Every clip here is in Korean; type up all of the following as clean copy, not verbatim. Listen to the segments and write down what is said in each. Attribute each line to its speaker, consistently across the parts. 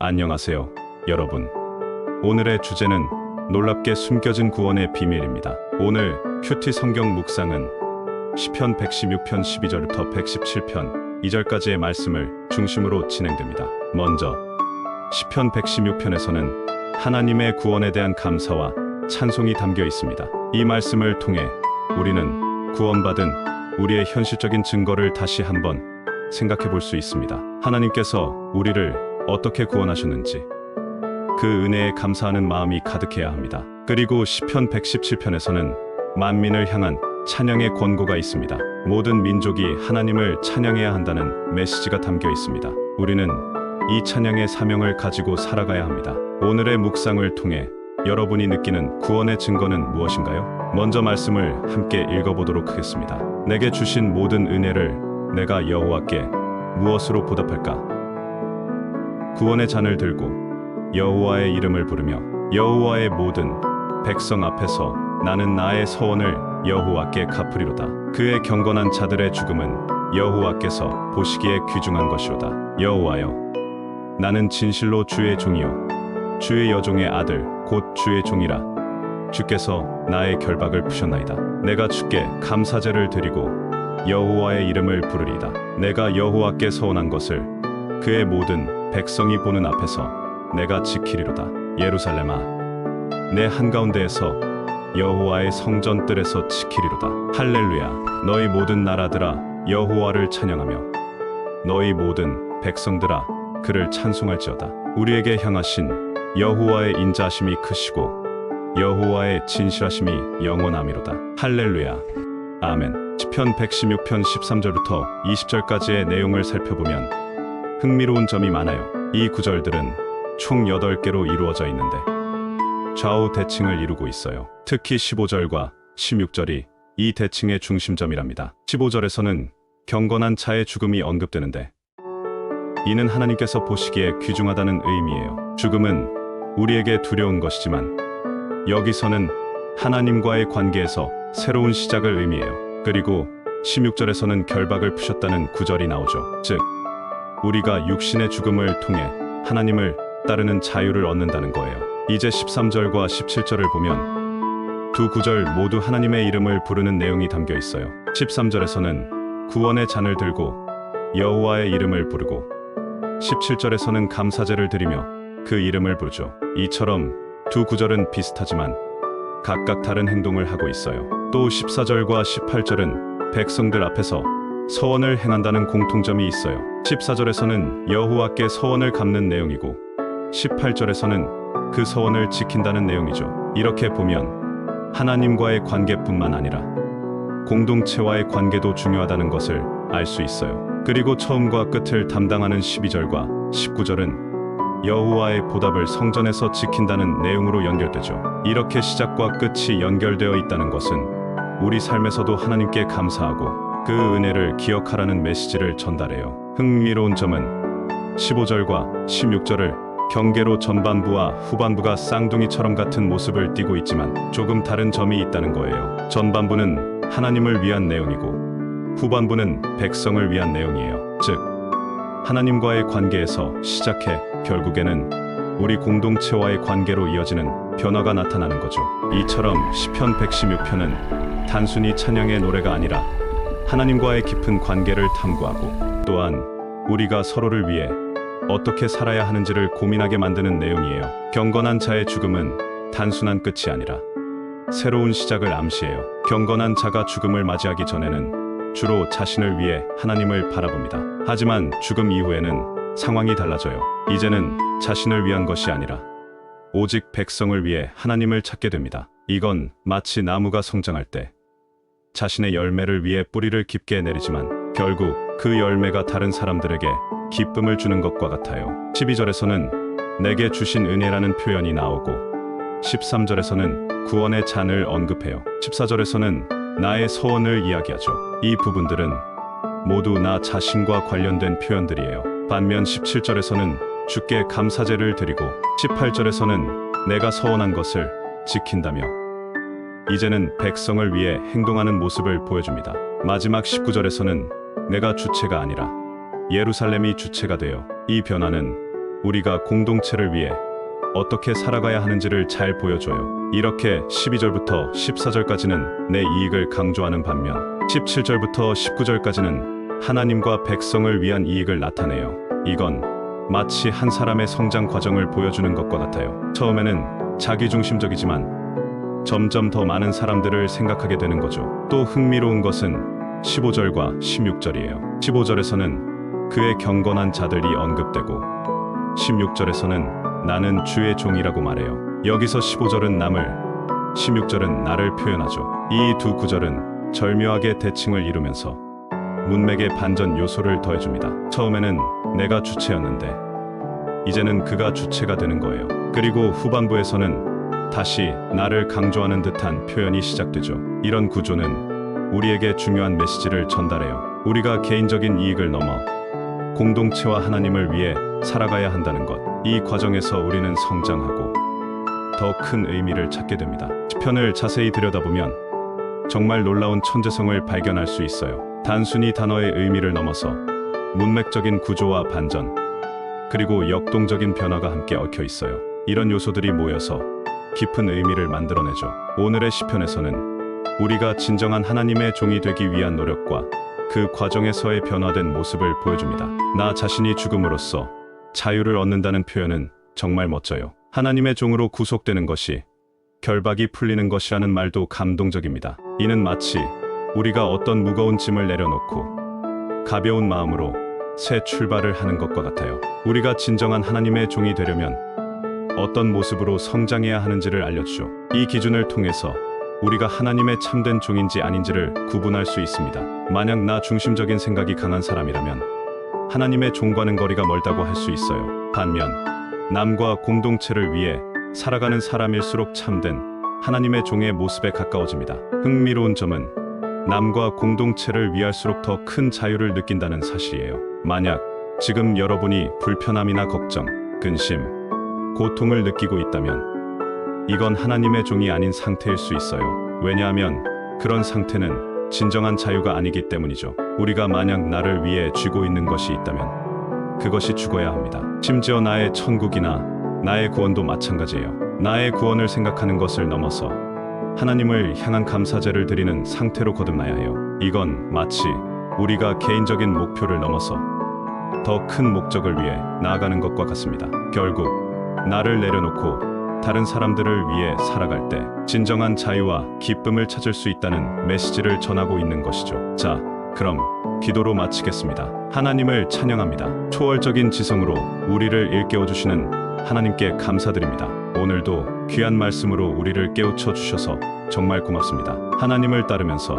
Speaker 1: 안녕하세요, 여러분. 오늘의 주제는 놀랍게 숨겨진 구원의 비밀입니다. 오늘 큐티 성경 묵상은 시편 116편 12절부터 117편 2절까지의 말씀을 중심으로 진행됩니다. 먼저 시편 116편에서는 하나님의 구원에 대한 감사와 찬송이 담겨 있습니다. 이 말씀을 통해 우리는 구원받은 우리의 현실적인 증거를 다시 한번 생각해 볼 수 있습니다. 하나님께서 우리를 어떻게 구원하셨는지 그 은혜에 감사하는 마음이 가득해야 합니다. 그리고 시편 117편에서는 만민을 향한 찬양의 권고가 있습니다. 모든 민족이 하나님을 찬양해야 한다는 메시지가 담겨 있습니다. 우리는 이 찬양의 사명을 가지고 살아가야 합니다. 오늘의 묵상을 통해 여러분이 느끼는 구원의 증거는 무엇인가요? 먼저 말씀을 함께 읽어보도록 하겠습니다. 내게 주신 모든 은혜를 내가 여호와께 무엇으로 보답할까? 구원의 잔을 들고 여호와의 이름을 부르며 여호와의 모든 백성 앞에서 나는 나의 서원을 여호와께 갚으리로다. 그의 경건한 자들의 죽음은 여호와께서 보시기에 귀중한 것이로다. 여호와여, 나는 진실로 주의 종이요 주의 여종의 아들 곧 주의 종이라. 주께서 나의 결박을 푸셨나이다. 내가 주께 감사제를 드리고 여호와의 이름을 부르리이다. 내가 여호와께 서원한 것을 그의 모든 백성이 보는 앞에서 내가 지키리로다. 예루살렘아, 내 한가운데에서 여호와의 성전 뜰에서 지키리로다. 할렐루야. 너희 모든 나라들아 여호와를 찬양하며 너희 모든 백성들아 그를 찬송할지어다. 우리에게 향하신 여호와의 인자하심이 크시고 여호와의 진실하심이 영원하미로다. 할렐루야. 아멘. 시편 116편 13절부터 20절까지의 내용을 살펴보면 흥미로운 점이 많아요. 이 구절들은 총 8개로 이루어져 있는데 좌우 대칭을 이루고 있어요. 특히 15절과 16절이 이 대칭의 중심점이랍니다. 15절에서는 경건한 자의 죽음이 언급되는데 이는 하나님께서 보시기에 귀중하다는 의미예요. 죽음은 우리에게 두려운 것이지만 여기서는 하나님과의 관계에서 새로운 시작을 의미해요. 그리고 16절에서는 결박을 푸셨다는 구절이 나오죠. 즉 우리가 육신의 죽음을 통해 하나님을 따르는 자유를 얻는다는 거예요. 이제 13절과 17절을 보면 두 구절 모두 하나님의 이름을 부르는 내용이 담겨 있어요. 13절에서는 구원의 잔을 들고 여호와의 이름을 부르고 17절에서는 감사제를 드리며 그 이름을 부르죠. 이처럼 두 구절은 비슷하지만 각각 다른 행동을 하고 있어요. 또 14절과 18절은 백성들 앞에서 서원을 행한다는 공통점이 있어요. 14절에서는 여호와께 서원을 갚는 내용이고 18절에서는 그 서원을 지킨다는 내용이죠. 이렇게 보면 하나님과의 관계뿐만 아니라 공동체와의 관계도 중요하다는 것을 알 수 있어요. 그리고 처음과 끝을 담당하는 12절과 19절은 여호와의 보답을 성전에서 지킨다는 내용으로 연결되죠. 이렇게 시작과 끝이 연결되어 있다는 것은 우리 삶에서도 하나님께 감사하고 그 은혜를 기억하라는 메시지를 전달해요. 흥미로운 점은 15절과 16절을 경계로 전반부와 후반부가 쌍둥이처럼 같은 모습을 띠고 있지만 조금 다른 점이 있다는 거예요. 전반부는 하나님을 위한 내용이고 후반부는 백성을 위한 내용이에요. 즉 하나님과의 관계에서 시작해 결국에는 우리 공동체와의 관계로 이어지는 변화가 나타나는 거죠. 이처럼 시편 116편은 단순히 찬양의 노래가 아니라 하나님과의 깊은 관계를 탐구하고 또한 우리가 서로를 위해 어떻게 살아야 하는지를 고민하게 만드는 내용이에요. 경건한 자의 죽음은 단순한 끝이 아니라 새로운 시작을 암시해요. 경건한 자가 죽음을 맞이하기 전에는 주로 자신을 위해 하나님을 바라봅니다. 하지만 죽음 이후에는 상황이 달라져요. 이제는 자신을 위한 것이 아니라 오직 백성을 위해 하나님을 찾게 됩니다. 이건 마치 나무가 성장할 때 자신의 열매를 위해 뿌리를 깊게 내리지만 결국 그 열매가 다른 사람들에게 기쁨을 주는 것과 같아요. 12절에서는 내게 주신 은혜라는 표현이 나오고 13절에서는 구원의 잔을 언급해요. 14절에서는 나의 서원을 이야기하죠. 이 부분들은 모두 나 자신과 관련된 표현들이에요. 반면 17절에서는 주께 감사제를 드리고 18절에서는 내가 서원한 것을 지킨다며 이제는 백성을 위해 행동하는 모습을 보여줍니다. 마지막 19절에서는 내가 주체가 아니라 예루살렘이 주체가 되어 이 변화는 우리가 공동체를 위해 어떻게 살아가야 하는지를 잘 보여줘요. 이렇게 12절부터 14절까지는 내 이익을 강조하는 반면 17절부터 19절까지는 하나님과 백성을 위한 이익을 나타내요. 이건 마치 한 사람의 성장 과정을 보여주는 것과 같아요. 처음에는 자기중심적이지만 점점 더 많은 사람들을 생각하게 되는 거죠. 또 흥미로운 것은 15절과 16절이에요. 15절에서는 그의 경건한 자들이 언급되고 16절에서는 나는 주의 종이라고 말해요. 여기서 15절은 남을, 16절은 나를 표현하죠. 이 두 구절은 절묘하게 대칭을 이루면서 문맥의 반전 요소를 더해줍니다. 처음에는 내가 주체였는데 이제는 그가 주체가 되는 거예요. 그리고 후반부에서는 다시 나를 강조하는 듯한 표현이 시작되죠. 이런 구조는 우리에게 중요한 메시지를 전달해요. 우리가 개인적인 이익을 넘어 공동체와 하나님을 위해 살아가야 한다는 것. 이 과정에서 우리는 성장하고 더 큰 의미를 찾게 됩니다. 시편을 자세히 들여다보면 정말 놀라운 천재성을 발견할 수 있어요. 단순히 단어의 의미를 넘어서 문맥적인 구조와 반전, 그리고 역동적인 변화가 함께 얽혀 있어요. 이런 요소들이 모여서 깊은 의미를 만들어내죠. 오늘의 시편에서는 우리가 진정한 하나님의 종이 되기 위한 노력과 그 과정에서의 변화된 모습을 보여줍니다. 나 자신이 죽음으로써 자유를 얻는다는 표현은 정말 멋져요. 하나님의 종으로 구속되는 것이 결박이 풀리는 것이라는 말도 감동적입니다. 이는 마치 우리가 어떤 무거운 짐을 내려놓고 가벼운 마음으로 새 출발을 하는 것과 같아요. 우리가 진정한 하나님의 종이 되려면 어떤 모습으로 성장해야 하는지를 알려주죠. 이 기준을 통해서 우리가 하나님의 참된 종인지 아닌지를 구분할 수 있습니다. 만약 나 중심적인 생각이 강한 사람이라면 하나님의 종과는 거리가 멀다고 할 수 있어요. 반면 남과 공동체를 위해 살아가는 사람일수록 참된 하나님의 종의 모습에 가까워집니다. 흥미로운 점은 남과 공동체를 위할수록 더 큰 자유를 느낀다는 사실이에요. 만약 지금 여러분이 불편함이나 걱정, 근심, 고통을 느끼고 있다면 이건 하나님의 종이 아닌 상태일 수 있어요. 왜냐하면 그런 상태는 진정한 자유가 아니기 때문이죠. 우리가 만약 나를 위해 쥐고 있는 것이 있다면 그것이 죽어야 합니다. 심지어 나의 천국이나 나의 구원도 마찬가지예요. 나의 구원을 생각하는 것을 넘어서 하나님을 향한 감사제를 드리는 상태로 거듭나야 해요. 이건 마치 우리가 개인적인 목표를 넘어서 더 큰 목적을 위해 나아가는 것과 같습니다. 결국 나를 내려놓고 다른 사람들을 위해 살아갈 때 진정한 자유와 기쁨을 찾을 수 있다는 메시지를 전하고 있는 것이죠. 자, 그럼 기도로 마치겠습니다. 하나님을 찬양합니다. 초월적인 지성으로 우리를 일깨워주시는 하나님께 감사드립니다. 오늘도 귀한 말씀으로 우리를 깨우쳐 주셔서 정말 고맙습니다. 하나님을 따르면서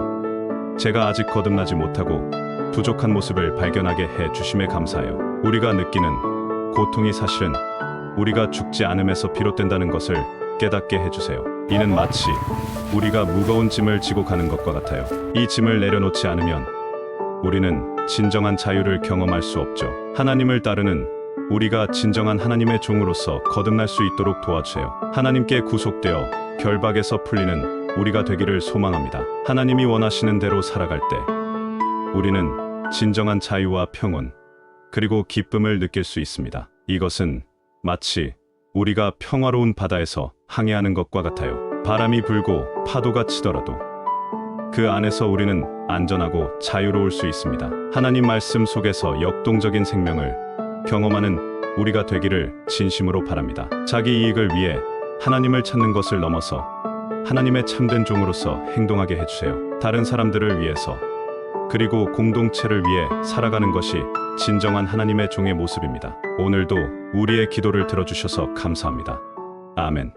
Speaker 1: 제가 아직 거듭나지 못하고 부족한 모습을 발견하게 해 주심에 감사해요. 우리가 느끼는 고통이 사실은 우리가 죽지 않음에서 비롯된다는 것을 깨닫게 해주세요. 이는 마치 우리가 무거운 짐을 지고 가는 것과 같아요. 이 짐을 내려놓지 않으면 우리는 진정한 자유를 경험할 수 없죠. 하나님을 따르는 우리가 진정한 하나님의 종으로서 거듭날 수 있도록 도와주세요. 하나님께 구속되어 결박에서 풀리는 우리가 되기를 소망합니다. 하나님이 원하시는 대로 살아갈 때 우리는 진정한 자유와 평온, 그리고 기쁨을 느낄 수 있습니다. 이것은 마치 우리가 평화로운 바다에서 항해하는 것과 같아요. 바람이 불고 파도가 치더라도 그 안에서 우리는 안전하고 자유로울 수 있습니다. 하나님 말씀 속에서 역동적인 생명을 경험하는 우리가 되기를 진심으로 바랍니다. 자기 이익을 위해 하나님을 찾는 것을 넘어서 하나님의 참된 종으로서 행동하게 해주세요. 다른 사람들을 위해서, 그리고 공동체를 위해 살아가는 것이 진정한 하나님의 종의 모습입니다. 오늘도 우리의 기도를 들어주셔서 감사합니다. 아멘.